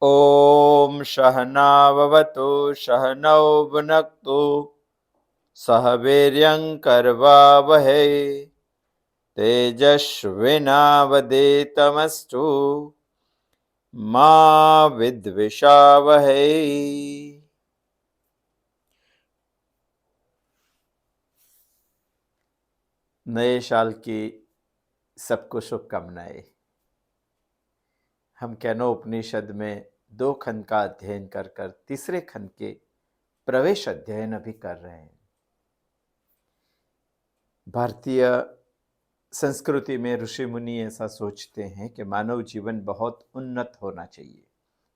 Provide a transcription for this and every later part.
ॐ सहनाववतु सहनौ भुनक्तु सह वीर्यं करवावहै तेजस्विनावधीतमस्तु मा विद्विषावहै। नए साल की सबको शुभकामनाएं। हम केनोपनिषद में 2 खंड का अध्ययन कर कर तीसरे खंड के प्रवेश अध्ययन अभी कर रहे हैं। भारतीय संस्कृति में ऋषि मुनि ऐसा सोचते हैं कि मानव जीवन बहुत उन्नत होना चाहिए,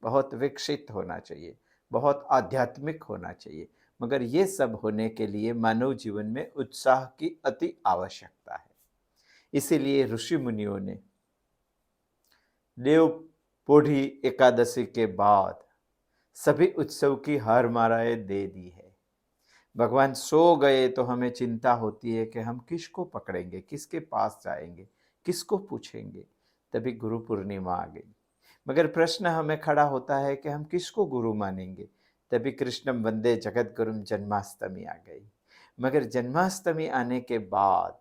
बहुत विकसित होना चाहिए, बहुत आध्यात्मिक होना चाहिए, मगर ये सब होने के लिए मानव जीवन में उत्साह की अति आवश्यकता है। इसीलिए ऋषि मुनियों ने देव पोढ़ी एकादशी के बाद सभी उत्सव की हार माराएं दे दी है। भगवान सो गए तो हमें चिंता होती है कि हम किसको पकड़ेंगे, किसके पास जाएंगे, किसको पूछेंगे। तभी गुरु पूर्णिमा आ गई। मगर प्रश्न हमें खड़ा होता है कि हम किसको गुरु मानेंगे। तभी कृष्णम वंदे जगत गुरुम जन्माष्टमी आ गई। मगर जन्माष्टमी आने के बाद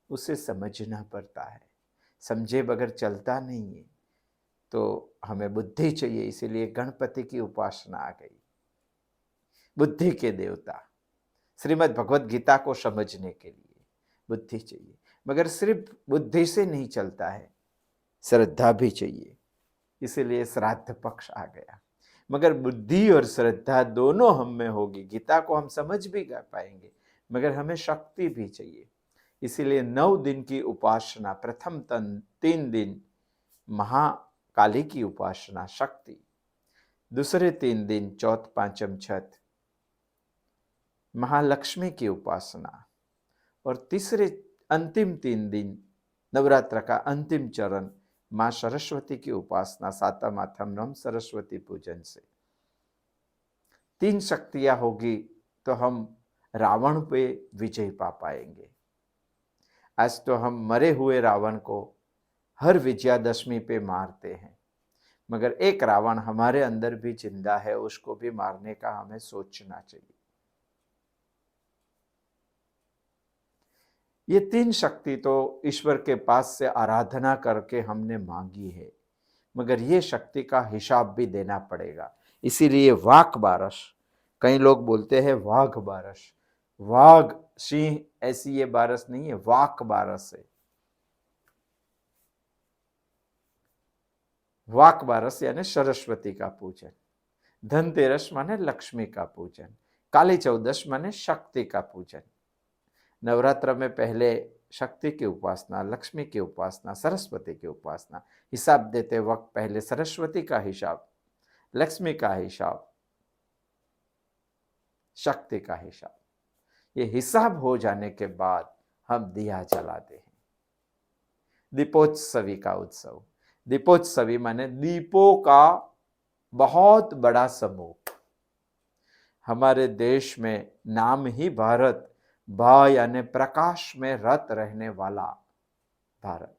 उसे समझना पड़ता है। समझे बगैर चलता नहीं है। तो हमें बुद्धि चाहिए, इसीलिए गणपति की उपासना आ गई। बुद्धि के देवता। श्रीमद् भगवत गीता को समझने के लिए बुद्धि चाहिए, मगर सिर्फ बुद्धि से नहीं चलता है, श्रद्धा भी चाहिए। इसीलिए श्राद्ध पक्ष आ गया। मगर बुद्धि और श्रद्धा दोनों हम में होगी, गीता को हम समझ भी पाएंगे, मगर हमें शक्ति भी चाहिए। इसीलिए 9 दिन की उपासना, प्रथम 3 दिन महाकाली की उपासना शक्ति, दूसरे 3 दिन चौथ पांचम छठ महालक्ष्मी की उपासना, और तीसरे अंतिम 3 दिन नवरात्र का अंतिम चरण मां सरस्वती की उपासना, सातम आठम नवम सरस्वती पूजन से 3 शक्तियां होगी तो हम रावण पे विजय पा पाएंगे। आज तो हम मरे हुए रावण को हर विजयादशमी पे मारते हैं, मगर एक रावण हमारे अंदर भी जिंदा है, उसको भी मारने का हमें सोचना चाहिए। ये 3 शक्ति तो ईश्वर के पास से आराधना करके हमने मांगी है, मगर ये शक्ति का हिसाब भी देना पड़ेगा। इसीलिए वाक बारस, कई लोग बोलते हैं वाघ बारस, वाघ सिंह ऐसी ये बारस नहीं है, वाक बारस है। वाक बारस यानी सरस्वती का पूजन, धनतेरस माने लक्ष्मी का पूजन, काली चौदस माने शक्ति का पूजन। नवरात्र में पहले शक्ति की उपासना, लक्ष्मी की उपासना, सरस्वती की उपासना। हिसाब देते वक्त पहले सरस्वती का हिसाब, लक्ष्मी का हिसाब, शक्ति का हिसाब। ये हिसाब हो जाने के बाद हम दिया जलाते हैं। दीपोत्सवी का उत्सव, दीपोत्सवी माने दीपों का बहुत बड़ा समूह। हमारे देश में नाम ही भारत, भा यानी प्रकाश में रत रहने वाला भारत।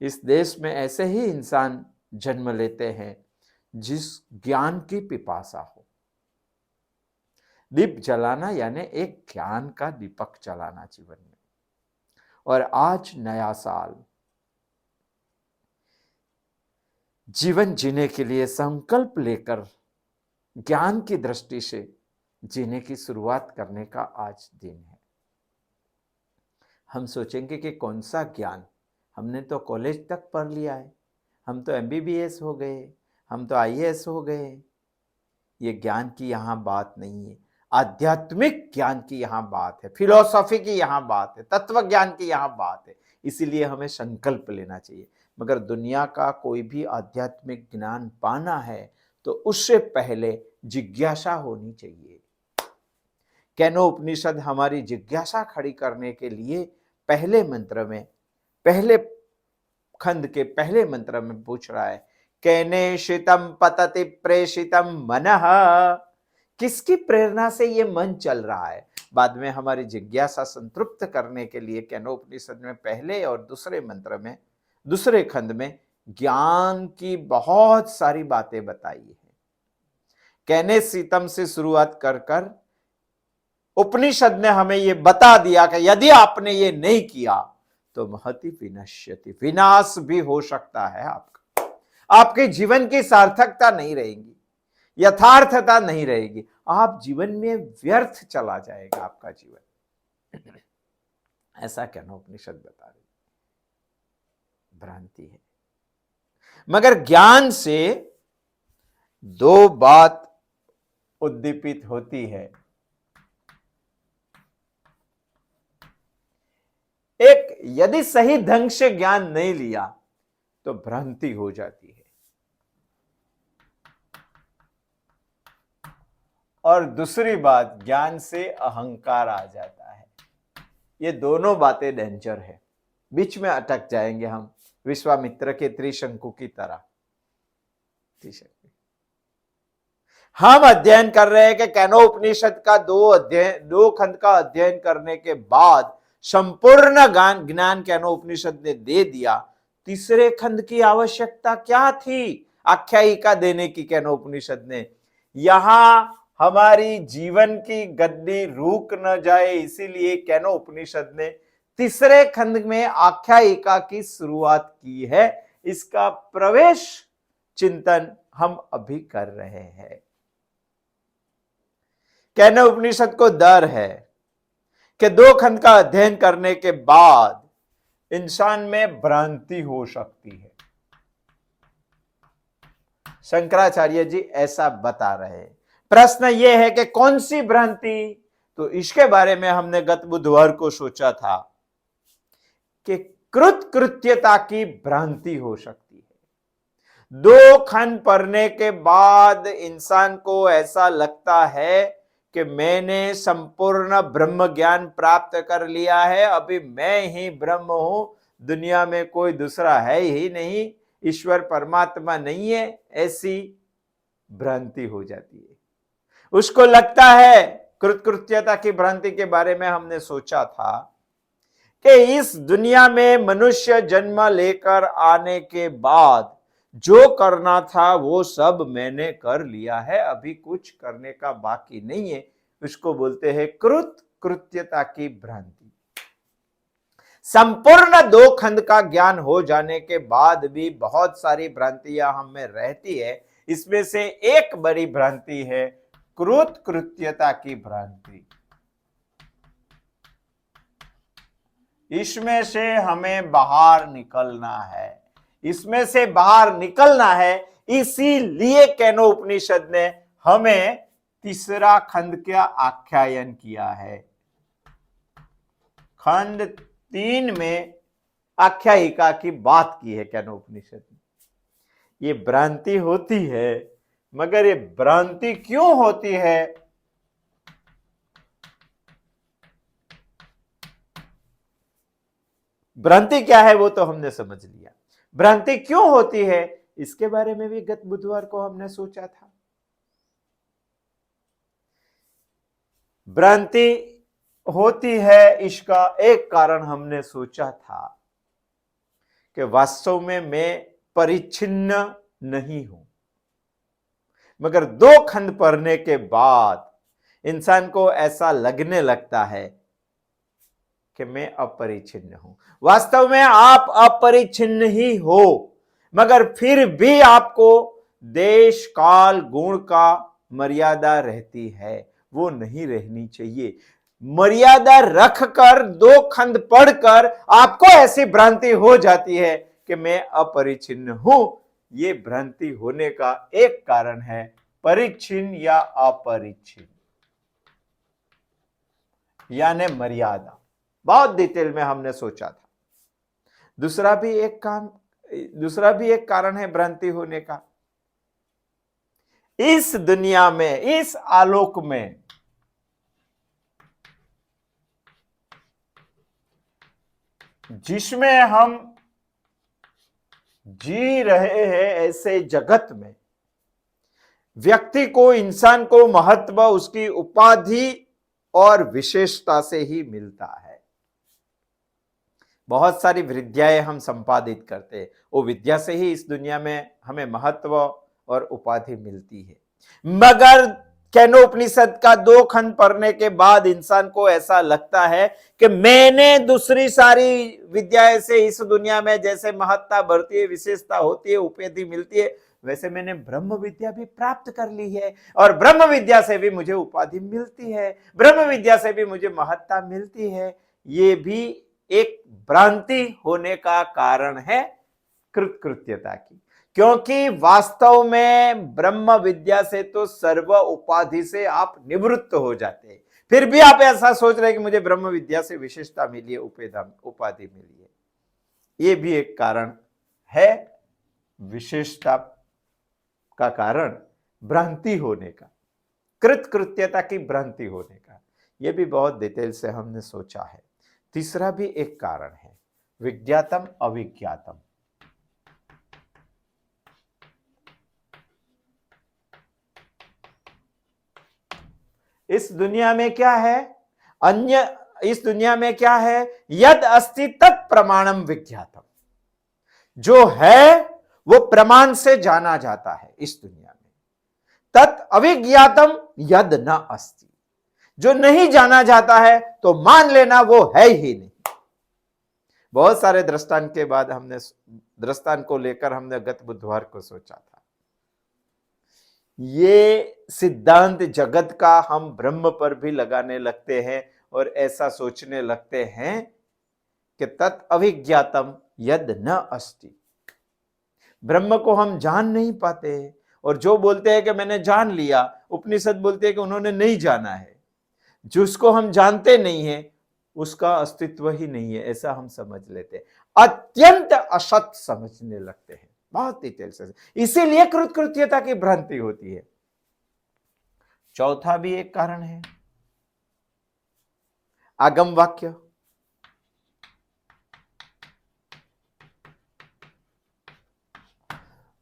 इस देश में ऐसे ही इंसान जन्म लेते हैं जिस ज्ञान की पिपासा हो। दीप जलाना यानी एक ज्ञान का दीपक जलाना जीवन में। और आज नया साल, जीवन जीने के लिए संकल्प लेकर ज्ञान की दृष्टि से जीने की शुरुआत करने का आज दिन है। हम सोचेंगे कि कौन सा ज्ञान, हमने तो कॉलेज तक पढ़ लिया है, हम तो एमबीबीएस हो गए, हम तो आईएएस हो गए। ये ज्ञान की यहाँ बात नहीं है, आध्यात्मिक ज्ञान की यहाँ बात है, फिलॉसफी की यहाँ बात है, तत्व ज्ञान की यहाँ बात है। इसीलिए हमें संकल्प लेना चाहिए। मगर दुनिया का कोई भी आध्यात्मिक ज्ञान पाना है तो उससे पहले जिज्ञासा होनी चाहिए। केनोपनिषद हमारी जिज्ञासा खड़ी करने के लिए पहले मंत्र में, पहले खंड के पहले मंत्र में पूछ रहा है, केनेषितं पतति प्रेषितं मनः, किसकी प्रेरणा से ये मन चल रहा है। बाद में हमारी जिज्ञासा संतृप्त करने के लिए केनोपनिषद में पहले और दूसरे मंत्र में, दूसरे खंड में ज्ञान की बहुत सारी बातें बताई है। कहने सीतम से शुरुआत कर कर उपनिषद ने हमें यह बता दिया कि यदि आपने ये नहीं किया तो महति विनश्यति, विनाश भी हो सकता है आपका, आपके जीवन की सार्थकता नहीं रहेगी, यथार्थता नहीं रहेगी, आप जीवन में व्यर्थ चला जाएगा आपका जीवन। ऐसा कहना उपनिषद बता रही, भ्रांति है। मगर ज्ञान से दो बात उद्दीपित होती है। एक, यदि सही ढंग से ज्ञान नहीं लिया तो भ्रांति हो जाती है, और दूसरी बात, ज्ञान से अहंकार आ जाता है। ये दोनों बातें डेंजर है, बीच में अटक जाएंगे हम, विश्वामित्र के त्रिशंकु की तरह। हम अध्ययन कर रहे हैं कि केनोपनिषद का दो खंड का अध्ययन करने के बाद संपूर्ण ज्ञान केनोपनिषद ने दे दिया। तीसरे खंड की आवश्यकता क्या थी आख्यायिका देने की केनोपनिषद ने? यहां हमारी जीवन की गद्दी रुक न जाए, इसीलिए केनोपनिषद ने तीसरे खंड में आख्यायिका की शुरुआत की है। इसका प्रवेश चिंतन हम अभी कर रहे हैं। केनोपनिषद को डर है कि दो खंड का अध्ययन करने के बाद इंसान में भ्रांति हो सकती है। शंकराचार्य जी ऐसा बता रहे हैं। प्रश्न यह है कि कौन सी भ्रांति? तो इसके बारे में हमने गत बुधवार को सोचा था कि कृत्यता की भ्रांति हो सकती है। दो खंड पढ़ने के बाद इंसान को ऐसा लगता है कि मैंने संपूर्ण ब्रह्म ज्ञान प्राप्त कर लिया है, अभी मैं ही ब्रह्म हूं, दुनिया में कोई दूसरा है ही नहीं, ईश्वर परमात्मा नहीं है, ऐसी भ्रांति हो जाती है। उसको लगता है, कृत्यता की भ्रांति के बारे में हमने सोचा था कि इस दुनिया में मनुष्य जन्म लेकर आने के बाद जो करना था वो सब मैंने कर लिया है, अभी कुछ करने का बाकी नहीं है। उसको बोलते हैं कृत्यता की भ्रांति। संपूर्ण दो खंड का ज्ञान हो जाने के बाद भी बहुत सारी भ्रांतियां हम में रहती है। इसमें से एक बड़ी भ्रांति है कृत्यता की भ्रांति। इसमें से हमें बाहर निकलना है, इसमें से बाहर निकलना है। इसीलिए केनोपनिषद ने हमें तीसरा खंड का आख्यायन किया है। खंड 3 में आख्यायिका की बात की है केनोपनिषद ने। ये भ्रांति होती है, मगर ये भ्रांति क्यों होती है? भ्रांति क्या है वो तो हमने समझ लिया, भ्रांति क्यों होती है इसके बारे में भी गत बुधवार को हमने सोचा था। भ्रांति होती है, इसका एक कारण हमने सोचा था कि वास्तव में मैं परिच्छिन्न नहीं हूं, मगर दो खंड पढ़ने के बाद इंसान को ऐसा लगने लगता है कि मैं अपरिच्छिन्न हूं। वास्तव में आप अपरिच्छिन्न ही हो, मगर फिर भी आपको देश काल गुण का मर्यादा रहती है, वो नहीं रहनी चाहिए। मर्यादा रखकर दो खंड पढ़कर आपको ऐसी भ्रांति हो जाती है कि मैं अपरिच्छिन्न हूं। ये भ्रांति होने का एक कारण है परिच्छिन्न या अपरिच्छिन्न, यानी मर्यादा। बहुत डिटेल में हमने सोचा था। दूसरा भी एक कारण है भ्रांति होने का। इस दुनिया में, इस आलोक में जिसमें हम जी रहे हैं, ऐसे जगत में व्यक्ति को, इंसान को महत्व उसकी उपाधि और विशेषता से ही मिलता है। बहुत सारी विद्याएं हम संपादित करते हैं, वो विद्या से ही इस दुनिया में हमें महत्व और उपाधि मिलती है। मगर केनोपनिषद का 2 खंड पढ़ने के बाद इंसान को ऐसा लगता है कि मैंने दूसरी सारी विद्याएं से इस दुनिया में जैसे महत्ता बढ़ती है, विशेषता होती है, उपाधि मिलती है, वैसे मैंने ब्रह्म विद्या भी प्राप्त कर ली है और ब्रह्म विद्या से भी मुझे उपाधि मिलती है, ब्रह्म विद्या से भी मुझे महत्ता मिलती है। ये भी एक भ्रांति होने का कारण है कृतकृत्यता की, क्योंकि वास्तव में ब्रह्म विद्या से तो सर्व उपाधि से आप निवृत्त हो जाते हैं, फिर भी आप ऐसा सोच रहे हैं कि मुझे ब्रह्म विद्या से विशेषता मिली है, उपाधि मिली है। ये भी एक कारण है, विशेषता का कारण भ्रांति होने का, कृतकृत्यता की भ्रांति होने का। यह भी बहुत डिटेल से हमने सोचा है। तीसरा भी एक कारण है, विज्ञातम अविज्ञातम। इस दुनिया में क्या है, इस दुनिया में क्या है, यद अस्ति तत् प्रमाणम विज्ञातम। जो है वो प्रमाण से जाना जाता है इस दुनिया में। तत् अविज्ञातम यद न अस्ति, जो नहीं जाना जाता है तो मान लेना वो है ही नहीं। बहुत सारे दृष्टांत के बाद हमने दृष्टांत को लेकर हमने गत बुधवार को सोचा था, ये सिद्धांत जगत का हम ब्रह्म पर भी लगाने लगते हैं और ऐसा सोचने लगते हैं कि तत् अविज्ञातम यद न अस्ति। ब्रह्म को हम जान नहीं पाते और जो बोलते हैं कि मैंने जान लिया, उपनिषद बोलते हैं कि उन्होंने नहीं जाना है। जिसको हम जानते नहीं है उसका अस्तित्व ही नहीं है, ऐसा हम समझ लेते हैं, अत्यंत असत समझने लगते हैं, बहुत डिटेल से। इसीलिए कृतकृत्यता की भ्रांति होती है। चौथा भी एक कारण है, आगम वाक्य।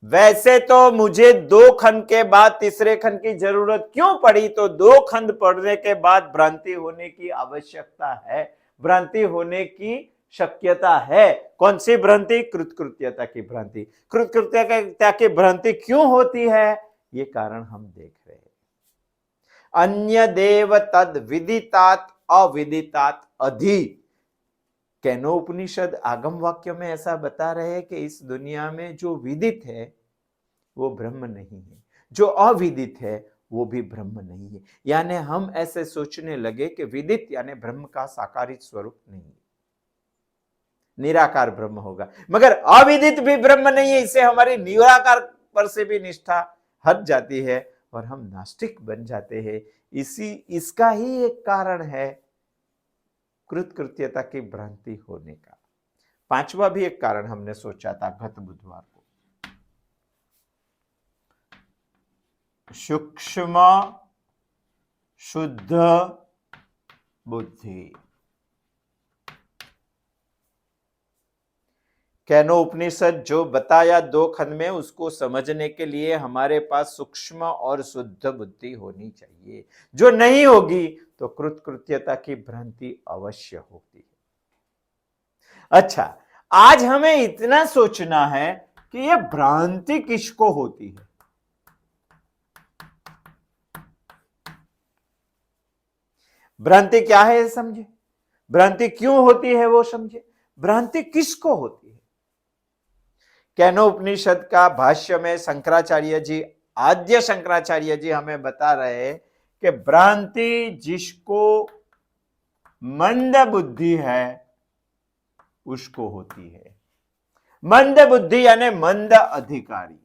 वैसे तो मुझे 2 खंड के बाद तीसरे खंड की जरूरत क्यों पड़ी, तो 2 खंड पढ़ने के बाद भ्रांति होने की आवश्यकता है, भ्रांति होने की शक्यता है। कौन सी भ्रांति? कृतकृत्यता की भ्रांति। कृतकृत्यता की भ्रांति क्यों होती है, ये कारण हम देख रहे हैं। अन्य देव तद विदितात अविदितात अधि। केनोपनिषद आगम वाक्य में ऐसा बता रहे हैं कि इस दुनिया में जो विदित है वो ब्रह्म नहीं है, जो अविदित है वो भी ब्रह्म नहीं है। यानी हम ऐसे सोचने लगे कि विदित यानी ब्रह्म का साकारित स्वरूप नहीं है, निराकार ब्रह्म होगा, मगर अविदित भी ब्रह्म नहीं है। इससे हमारी निराकार पर से भी निष्ठा हट जाती है और हम नास्तिक बन जाते हैं। इसका ही एक कारण है कृतकृत्यता की भ्रांति होने का। 5वां भी एक कारण हमने सोचा था गत बुधवार को, सूक्ष्म शुद्ध बुद्धि। कैनो उपनिषद जो बताया 2 खंड में, उसको समझने के लिए हमारे पास सूक्ष्म और शुद्ध बुद्धि होनी चाहिए। जो नहीं होगी तो कृतकृत्यता की भ्रांति अवश्य होती है। अच्छा, आज हमें इतना सोचना है कि यह भ्रांति किसको होती है। भ्रांति क्या है ये समझे, भ्रांति क्यों होती है वो समझे, भ्रांति किसको होती है। केनोपनिषद का भाष्य में शंकराचार्य जी, आद्य शंकराचार्य जी हमें बता रहे हैं कि भ्रांति जिसको मंद बुद्धि है उसको होती है। मंद बुद्धि यानी मंद अधिकारी।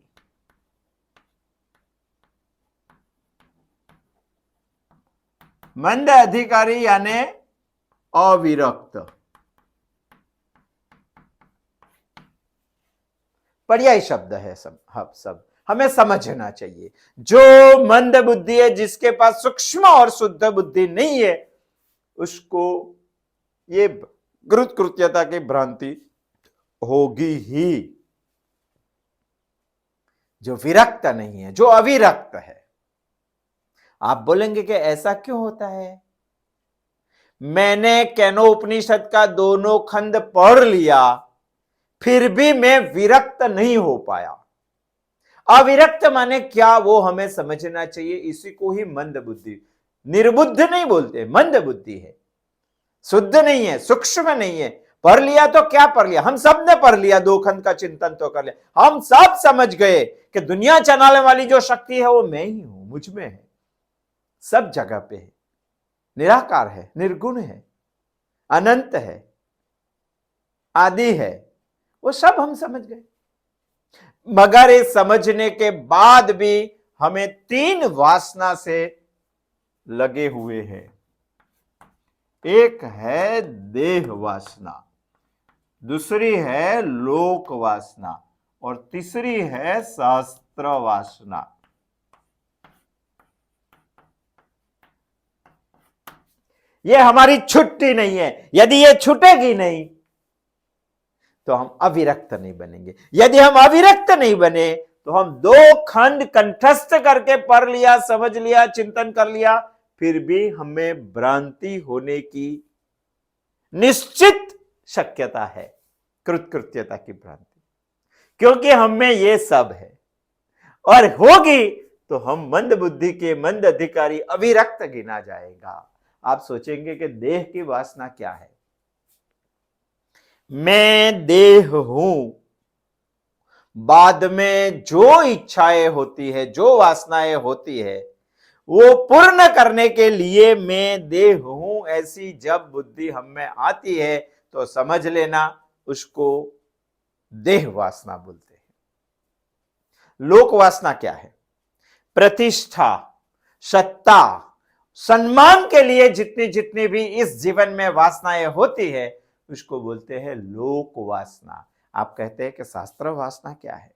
मंद अधिकारी यानी अविरक्त। पर्याय शब्द है सब हमें समझना चाहिए। जो मंद बुद्धि है, जिसके पास सूक्ष्म और शुद्ध बुद्धि नहीं है, उसको ये कृतकृत्यता की भ्रांति होगी ही। जो विरक्त नहीं है, जो अविरक्त है। आप बोलेंगे कि ऐसा क्यों होता है, मैंने केनोपनिषद का दोनों खंड पढ़ लिया, फिर भी मैं विरक्त नहीं हो पाया। अविरक्त माने क्या, वो हमें समझना चाहिए। इसी को ही मंद बुद्धि, निर्बुद्ध नहीं बोलते, मंद बुद्धि है, शुद्ध नहीं है, सूक्ष्म नहीं है। पढ़ लिया तो क्या पढ़ लिया, हम सब ने पढ़ लिया, दो खंड का चिंतन तो कर लिया, हम सब समझ गए कि दुनिया चलाने वाली जो शक्ति है वो मैं ही हूं, मुझ में है, सब जगह पे है, निराकार है, निर्गुण है, अनंत है, आदि है, वो सब हम समझ गए। मगर इस समझने के बाद भी हमें तीन वासना से लगे हुए हैं। एक है देह वासना, दूसरी है लोक वासना, और तीसरी है शास्त्र वासना। ये हमारी छुट्टी नहीं है। यदि ये छूटेगी नहीं तो हम अविरक्त नहीं बनेंगे। यदि हम अविरक्त नहीं बने तो हम दो खंड कंठस्थ करके पढ़ लिया, समझ लिया, चिंतन कर लिया, फिर भी हमें भ्रांति होने की निश्चित शक्यता है, कृतकृत्यता की भ्रांति, क्योंकि हमें ये सब है। और होगी तो हम मंद बुद्धि के मंद अधिकारी अविरक्त गिना जाएगा। आप सोचेंगे कि देह की वासना क्या है। मैं देह हूं, बाद में जो इच्छाएं होती है, जो वासनाएं होती है, वो पूर्ण करने के लिए मैं देह हूं, ऐसी जब बुद्धि हम में आती है तो समझ लेना उसको देह वासना बोलते हैं। लोक वासना क्या है? प्रतिष्ठा, सत्ता, सम्मान के लिए जितनी जितनी भी इस जीवन में वासनाएं होती है उसको बोलते हैं लोक वासना। आप कहते हैं कि शास्त्र वासना क्या है?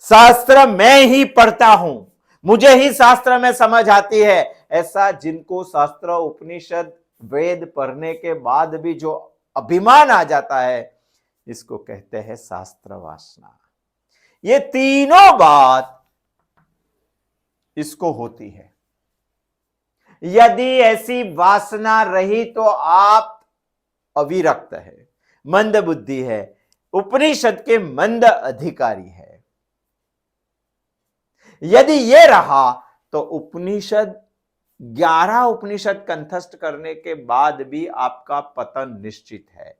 शास्त्र मैं ही पढ़ता हूं, मुझे ही शास्त्र में समझ आती है, ऐसा जिनको शास्त्र उपनिषद वेद पढ़ने के बाद भी जो अभिमान आ जाता है, इसको कहते हैं शास्त्र वासना। ये तीनों बात इसको होती है। यदि ऐसी वासना रही तो आप अविरक्त है, मंद बुद्धि है, उपनिषद के मंद अधिकारी है। यदि ये रहा तो उपनिषद 11 उपनिषद कंठस्थ करने के बाद भी आपका पतन निश्चित है।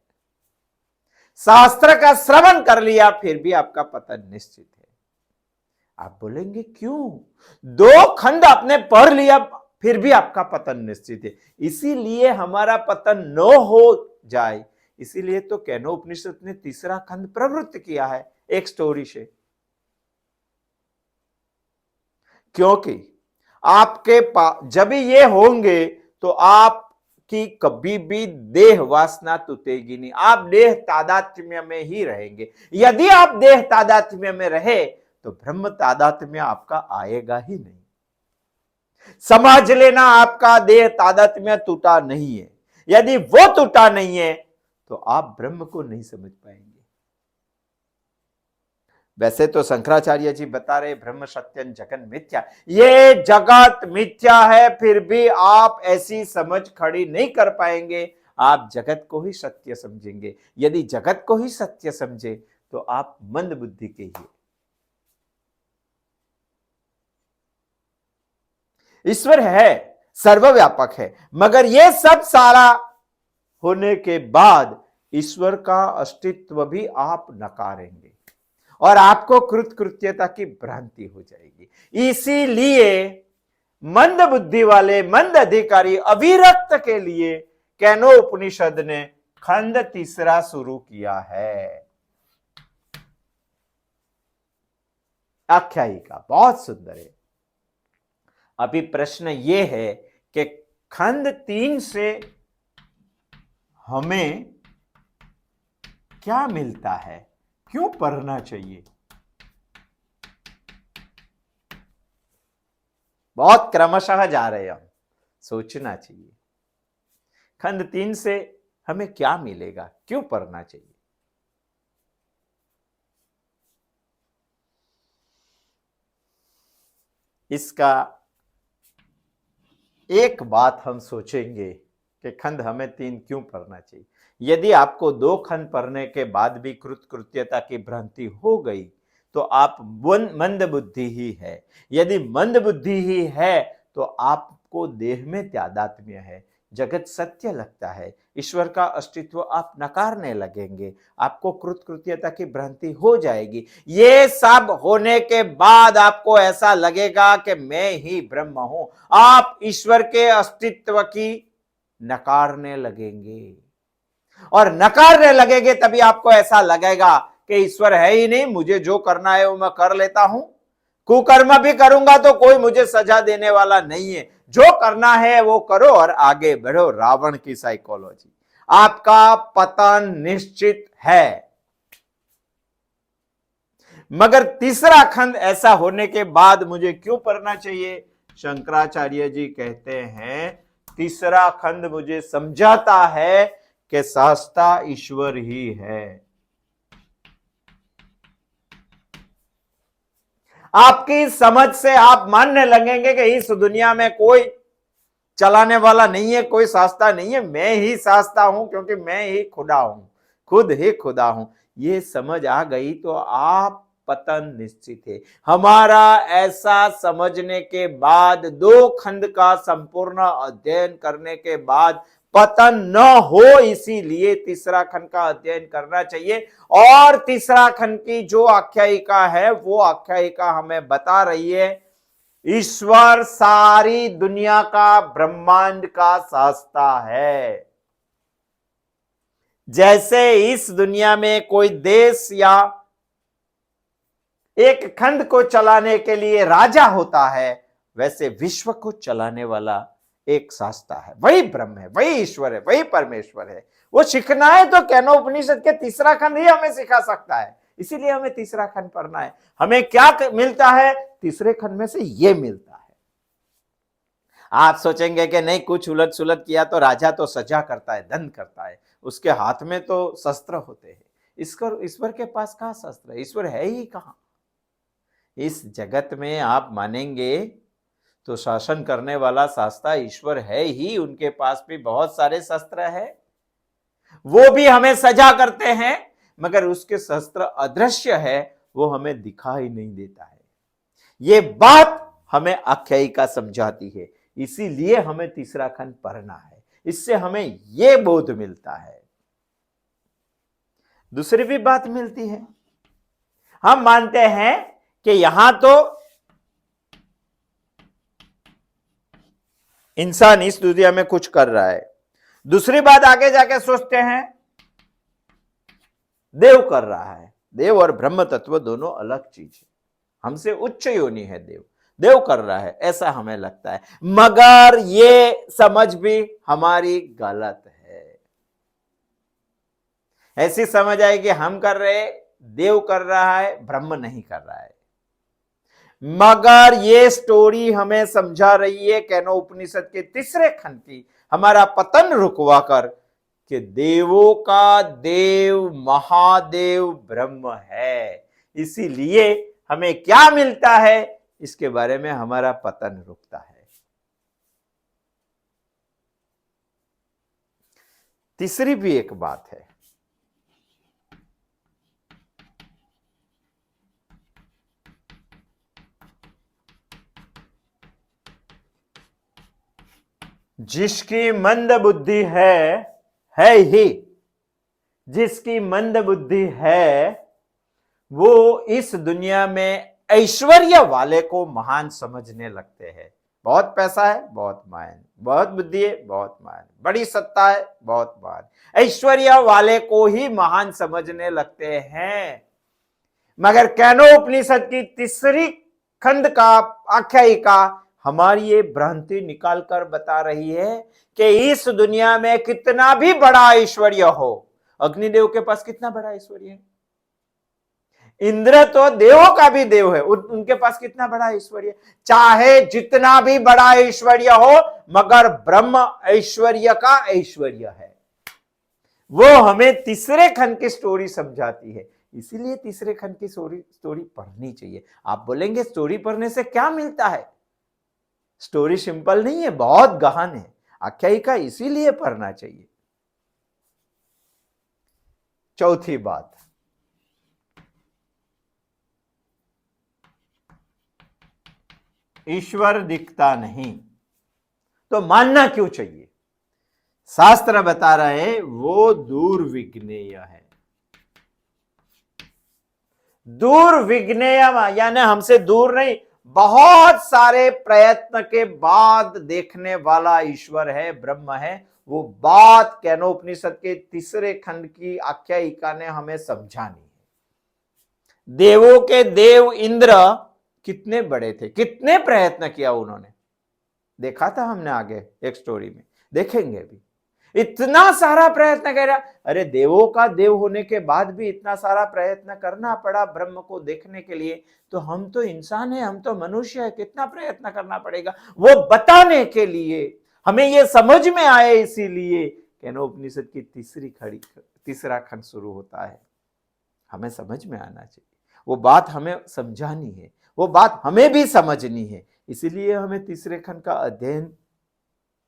शास्त्र का श्रवण कर लिया फिर भी आपका पतन निश्चित है। आप बोलेंगे क्यों? दो खंड आपने पढ़ लिया फिर भी आपका पतन निश्चित है। इसीलिए हमारा पतन न हो जाए, इसीलिए तो केनोपनिषद ने तीसरा खंड प्रवृत्त किया है एक स्टोरी से। क्योंकि आपके पास जब ये होंगे तो आपकी कभी भी देह वासना टूटेगी नहीं, आप देह तादात्म्य में ही रहेंगे। यदि आप देह तादात्म्य में रहे तो ब्रह्म तादात्म्य आपका आएगा ही नहीं। समझ लेना आपका देह तादात्म्य टूटा नहीं है। यदि वो टूटा नहीं है तो आप ब्रह्म को नहीं समझ पाएंगे। वैसे तो शंकराचार्य जी बता रहे ब्रह्म सत्यं जगन मिथ्या, ये जगत मिथ्या है, फिर भी आप ऐसी समझ खड़ी नहीं कर पाएंगे। आप जगत को ही सत्य समझेंगे। यदि जगत को ही सत्य समझे तो आप मंद बुद्धि के ही। ईश्वर है, सर्वव्यापक है, मगर यह सब सारा होने के बाद ईश्वर का अस्तित्व भी आप नकारेंगे और आपको कृतकृत्यता की भ्रांति हो जाएगी। इसीलिए मंद बुद्धि वाले मंद अधिकारी अविरक्त के लिए केनो उपनिषद ने खंड तीसरा शुरू किया है। आख्यायिका बहुत सुंदर है। अभी प्रश्न यह है कि खंड 3 से हमें क्या मिलता है, क्यों पढ़ना चाहिए? बहुत क्रमशः जा रहे हैं हम, सोचना चाहिए खंड 3 से हमें क्या मिलेगा, क्यों पढ़ना चाहिए। इसका एक बात हम सोचेंगे कि खंड हमें 3 क्यों पढ़ना चाहिए। यदि आपको 2 खंड पढ़ने के बाद भी कृतकृत्यता की भ्रांति हो गई तो आप मंद बुद्धि ही है। यदि मंद बुद्धि ही है तो आपको देह में तादात्म्य है, जगत सत्य लगता है, ईश्वर का अस्तित्व आप नकारने लगेंगे, आपको कृतकृत्यता की भ्रांति हो जाएगी। ये सब होने के बाद आपको ऐसा लगेगा कि मैं ही ब्रह्म हूं, आप ईश्वर के अस्तित्व की नकारने लगेंगे। और नकारने लगेंगे तभी आपको ऐसा लगेगा कि ईश्वर है ही नहीं, मुझे जो करना है वो मैं कर लेता हूं, कुकर्म भी करूंगा तो कोई मुझे सजा देने वाला नहीं है, जो करना है वो करो और आगे बढ़ो। रावण की साइकोलॉजी। आपका पतन निश्चित है। मगर तीसरा खंड ऐसा होने के बाद मुझे क्यों पढ़ना चाहिए? शंकराचार्य जी कहते हैं तीसरा खंड मुझे समझाता है कि शास्ता ईश्वर ही है। आपकी समझ से आप मानने लगेंगे कि इस दुनिया में कोई चलाने वाला नहीं है, कोई शास्ता नहीं है, मैं ही शास्ता हूं क्योंकि मैं ही खुदा हूं, खुद ही खुदा हूं। ये समझ आ गई तो आप पतन निश्चित है। हमारा ऐसा समझने के बाद 2 खंड का संपूर्ण अध्ययन करने के बाद पतन न हो, इसीलिए तीसरा खंड का अध्ययन करना चाहिए। और तीसरा खंड की जो आख्यायिका है वो आख्यायिका हमें बता रही है ईश्वर सारी दुनिया का, ब्रह्मांड का शास्ता है। जैसे इस दुनिया में कोई देश या एक खंड को चलाने के लिए राजा होता है, वैसे विश्व को चलाने वाला एक शास्ता है, वही ब्रह्म है, वही ईश्वर है, वही परमेश्वर है। वो सीखना है तो केनोपनिषद के तीसरा खंड ही हमें सिखा सकता है, इसीलिए हमें तीसरा खंड पढ़ना है। हमें क्या मिलता है तीसरे खंड में से? ये मिलता है। आप सोचेंगे कि नहीं, कुछ उलट सुलट किया तो राजा तो सजा करता है, दंड करता है, उसके हाथ में तो शस्त्र होते हैं। ईश्वर के पास कहां शस्त्र है? ईश्वर है ही कहां? इस जगत में आप मानेंगे तो शासन करने वाला शास्ता ईश्वर है ही, उनके पास भी बहुत सारे शस्त्र है, वो भी हमें सजा करते हैं, मगर उसके शस्त्र अदृश्य है, वो हमें दिखाई नहीं देता है। ये बात हमें आख्यायिका समझाती है, इसीलिए हमें तीसरा खंड पढ़ना है, इससे हमें यह बोध मिलता है। दूसरी भी बात मिलती है, हम मानते हैं कि यहां तो इंसान इस दुनिया में कुछ कर रहा है, दूसरी बात आगे जाके सोचते हैं देव कर रहा है। देव और ब्रह्म तत्व दोनों अलग चीज है, हमसे उच्च योनि है देव, देव कर रहा है ऐसा हमें लगता है, मगर ये समझ भी हमारी गलत है। ऐसी समझ आई कि हम कर रहे, देव कर रहा है, ब्रह्म नहीं कर रहा है। मगर ये स्टोरी हमें समझा रही है केनोपनिषद के तीसरे खंड की, हमारा पतन रुकवा कर, कि देवों का देव महादेव ब्रह्म है। इसीलिए हमें क्या मिलता है इसके बारे में हमारा पतन रुकता है। तीसरी भी एक बात है, जिसकी मंद बुद्धि है ही, जिसकी मंद बुद्धि है वो इस दुनिया में ऐश्वर्य वाले को महान समझने लगते हैं। बहुत पैसा है, बहुत मान, बहुत बुद्धि है, बहुत मान, बड़ी सत्ता है, बहुत मान, ऐश्वर्य वाले को ही महान समझने लगते हैं। मगर केनोपनिषद की तीसरी खंड का आख्यायिका हमारी ये भ्रांति निकालकर बता रही है कि इस दुनिया में कितना भी बड़ा ऐश्वर्य हो, अग्निदेव के पास कितना बड़ा ऐश्वर्य है, इंद्र तो देवों का भी देव है, उनके पास कितना बड़ा ऐश्वर्य, चाहे जितना भी बड़ा ऐश्वर्य हो, मगर ब्रह्म ऐश्वर्य का ऐश्वर्य है। वो हमें तीसरे खंड की स्टोरी समझाती है, इसीलिए तीसरे खंड की स्टोरी पढ़नी चाहिए। आप बोलेंगे स्टोरी पढ़ने से क्या मिलता है? स्टोरी सिंपल नहीं है, बहुत गहन है। आख्यायिका इसीलिए पढ़ना चाहिए। चौथी बात, ईश्वर दिखता नहीं तो मानना क्यों चाहिए? शास्त्र बता रहे वो दूर विज्ञेय है। दूर विज्ञेय यानी हमसे दूर नहीं, बहुत सारे प्रयत्न के बाद देखने वाला ईश्वर है, ब्रह्म है। वो बात केनोपनिषद के तीसरे खंड की आख्यायिका ने हमें समझानी है। देवों के देव इंद्र कितने बड़े थे, कितने प्रयत्न किया उन्होंने, देखा था हमने आगे एक स्टोरी में, देखेंगे भी। इतना सारा प्रयत्न कर रहा, अरे देवों का देव होने के बाद भी इतना सारा प्रयत्न करना पड़ा ब्रह्म को देखने के लिए, तो हम तो इंसान हैं, हम तो मनुष्य है, कितना प्रयत्न करना पड़ेगा वो बताने के लिए, हमें ये समझ में आए। इसीलिए केनोपनिषद की तीसरा खंड शुरू होता है। हमें समझ में आना चाहिए, वो बात हमें समझानी है, वो बात हमें भी समझनी है, इसीलिए हमें तीसरे खंड का अध्ययन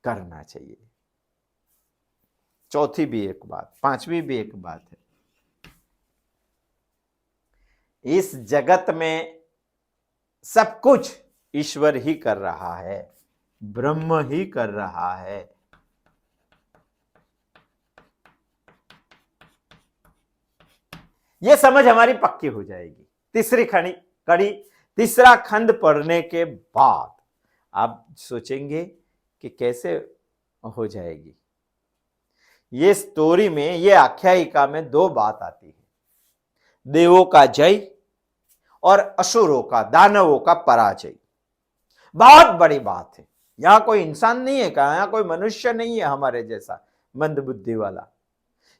करना चाहिए। चौथी भी एक बात, पांचवी भी एक बात है, इस जगत में सब कुछ ईश्वर ही कर रहा है, ब्रह्म ही कर रहा है। यह समझ हमारी पक्की हो जाएगी तीसरा खंड पढ़ने के बाद। आप सोचेंगे कि कैसे हो जाएगी। ये स्टोरी में, ये आख्यायिका में दो बात आती है, देवों का जय और असुरों का, दानवों का पराजय। बहुत बड़ी बात है। यहां कोई इंसान नहीं है, कहा यहां कोई मनुष्य नहीं है हमारे जैसा मंदबुद्धि वाला।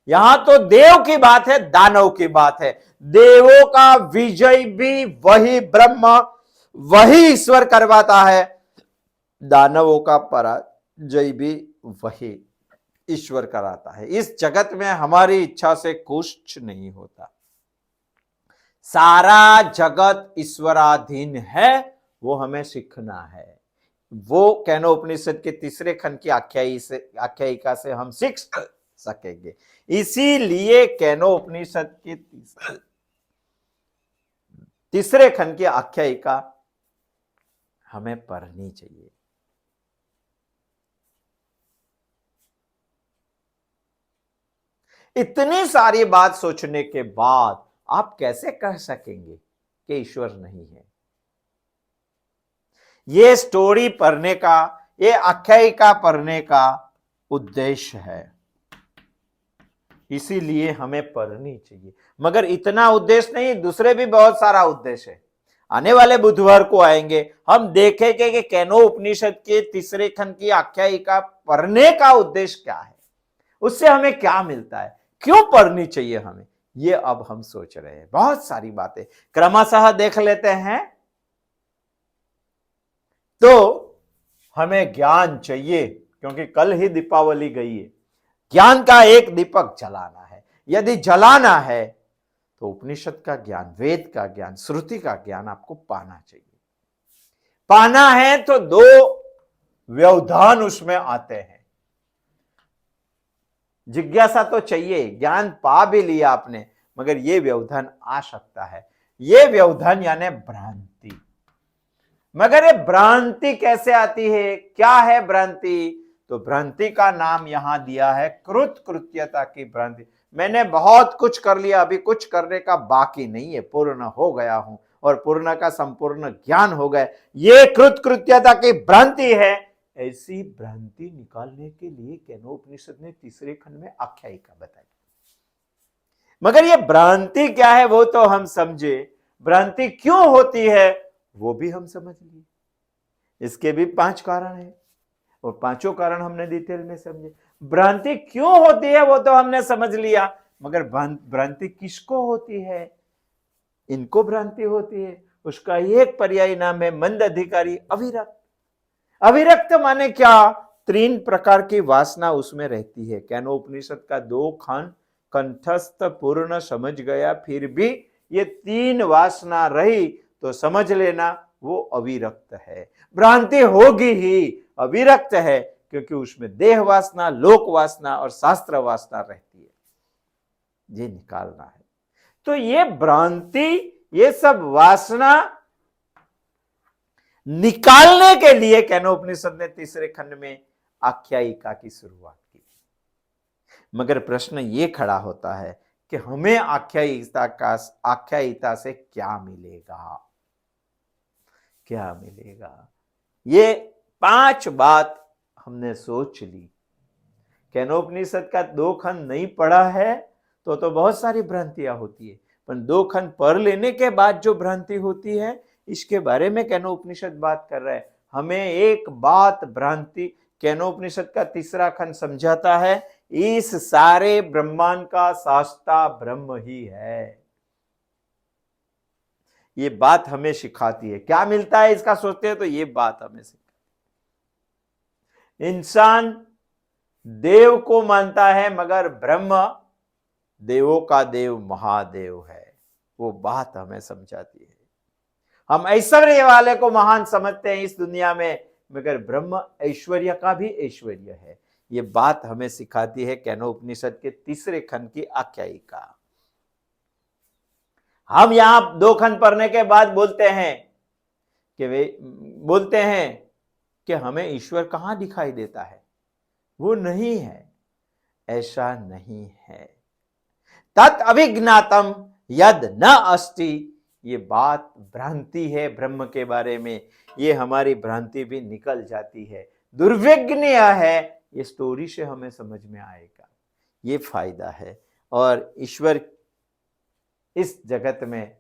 यहां तो देव की बात है, दानव की बात है। देवों का विजय भी वही ब्रह्म, वही ईश्वर करवाता है, दानवों का पराजय भी वही ईश्वर कराता है। इस जगत में हमारी इच्छा से कुछ नहीं होता, सारा जगत ईश्वराधीन है, वो हमें सीखना है। वो केनोपनिषद के तीसरे खंड की आख्यायिका से हम सीख सकेंगे। इसीलिए केनोपनिषद के तीसरे खंड की आख्यायिका हमें पढ़नी चाहिए। इतनी सारी बात सोचने के बाद आप कैसे कह सकेंगे कि ईश्वर नहीं है? ये स्टोरी पढ़ने का, ये आख्यायिका पढ़ने का उद्देश्य है, इसीलिए हमें पढ़नी चाहिए। मगर इतना उद्देश्य नहीं, दूसरे भी बहुत सारा उद्देश्य है। आने वाले बुधवार को आएंगे, हम देखेंगे कि केनोपनिषद के तीसरे खंड की आख्यायिका पढ़ने का उद्देश्य क्या है, उससे हमें क्या मिलता है, क्यों पढ़नी चाहिए हमें, ये अब हम सोच रहे हैं। बहुत सारी बातें क्रमशः देख लेते हैं। तो हमें ज्ञान चाहिए, क्योंकि कल ही दीपावली गई है। ज्ञान का एक दीपक जलाना है। यदि जलाना है तो उपनिषद का ज्ञान, वेद का ज्ञान, श्रुति का ज्ञान आपको पाना चाहिए। पाना है तो दो व्यवधान उसमें आते हैं। जिज्ञासा तो चाहिए, ज्ञान पा भी लिया आपने, मगर यह व्यवधान आ सकता है। यह व्यवधान यानी भ्रांति। मगर ये भ्रांति कैसे आती है, क्या है भ्रांति? तो भ्रांति का नाम यहां दिया है कृतकृत्यता की भ्रांति। मैंने बहुत कुछ कर लिया, अभी कुछ करने का बाकी नहीं है, पूर्ण हो गया हूं और पूर्ण का संपूर्ण ज्ञान हो गया, ये कृतकृत्यता की भ्रांति है। ऐसी भ्रांति निकालने के लिए केनोपनिषद ने तीसरे खंड में आख्यायिका बताई। मगर ये भ्रांति क्या है वो तो हम समझे, भ्रांति क्यों होती है वो भी हम समझ लिए। इसके भी 5 कारण है और 5 कारण हमने डिटेल में समझे। भ्रांति क्यों होती है वो तो हमने समझ लिया, मगर भ्रांति किसको होती है? इनको भ्रांति होती है, उसका एक पर्यायी नाम है मंद अधिकारी, अविरक्त। अविरक्त माने क्या? 3 प्रकार की वासना उसमें रहती है। केनोपनिषद का 2 खंड कंठस्थ पूर्ण समझ गया, फिर भी ये 3 वासना रही तो समझ लेना वो अविरक्त है। भ्रांति होगी ही, अविरक्त है, क्योंकि उसमें देह वासना, लोक वासना और शास्त्र वासना रहती है। ये निकालना है। तो ये भ्रांति, ये सब वासना निकालने के लिए केनोपनिषद ने तीसरे खंड में आख्यायिका की शुरुआत की। मगर प्रश्न ये खड़ा होता है कि हमें आख्यायिता से क्या मिलेगा, क्या मिलेगा? ये 5 बात हमने सोच ली। केनोपनिषद का 2 खंड नहीं पढ़ा है तो बहुत सारी भ्रांतियां होती है, पर 2 खंड पढ़ लेने के बाद जो भ्रांति होती है, इसके बारे में केनोपनिषद बात कर रहा है। हमें एक बात भ्रांति केनोपनिषद का तीसरा खंड समझाता है, इस सारे ब्रह्मांड का शास्ता ब्रह्म ही है। ये बात हमें सिखाती है। क्या मिलता है इसका सोचते हैं तो ये बात हमें सिखाती है। इंसान देव को मानता है, मगर ब्रह्म देवों का देव महादेव है। वो बात हमें समझाती है। हम ऐश्वर्य वाले को महान समझते हैं इस दुनिया में, मगर ब्रह्म ऐश्वर्य का भी ऐश्वर्य है। ये बात हमें सिखाती है केनोपनिषद के तीसरे खंड की आख्यायिका। हम यहां 2 खंड पढ़ने के बाद बोलते हैं कि हमें ईश्वर कहां दिखाई देता है। वो नहीं है, ऐसा नहीं है। तत् अभिज्ञातम यद न अस्ति, ये बात भ्रांति है ब्रह्म के बारे में। ये हमारी भ्रांति भी निकल जाती है। दुर्विज्ञ है, ये स्टोरी से हमें समझ में आएगा। ये फायदा है। और ईश्वर इस जगत में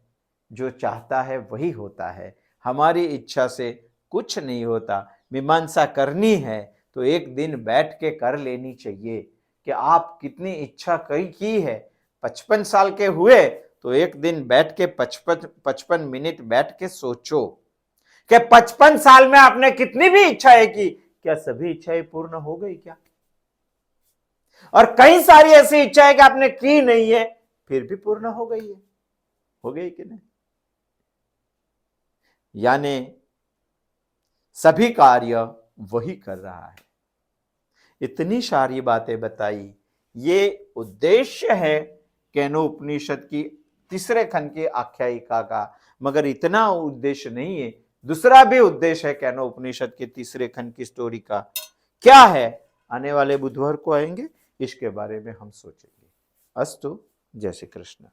जो चाहता है वही होता है। हमारी इच्छा से कुछ नहीं होता। मीमांसा करनी है तो एक दिन बैठ के कर लेनी चाहिए कि आप कितनी इच्छा की है। 55 साल के हुए तो एक दिन बैठ के 55 मिनट बैठ के सोचो कि 55 साल में आपने कितनी भी इच्छाएं की, क्या सभी इच्छाएं पूर्ण हो गई क्या? और कई सारी ऐसी इच्छाएं कि आपने की नहीं है फिर भी पूर्ण हो गई है, हो गई कि नहीं? यानी सभी कार्य वही कर रहा है। इतनी सारी बातें बताई, ये उद्देश्य है केनोपनिषद की तीसरे खंड की आख्यायिका का। मगर इतना उद्देश्य नहीं है, दूसरा भी उद्देश्य है केनोपनिषद के तीसरे खंड की स्टोरी का। क्या है? आने वाले बुधवार को आएंगे, इसके बारे में हम सोचेंगे। अस्तु, जय श्री कृष्ण।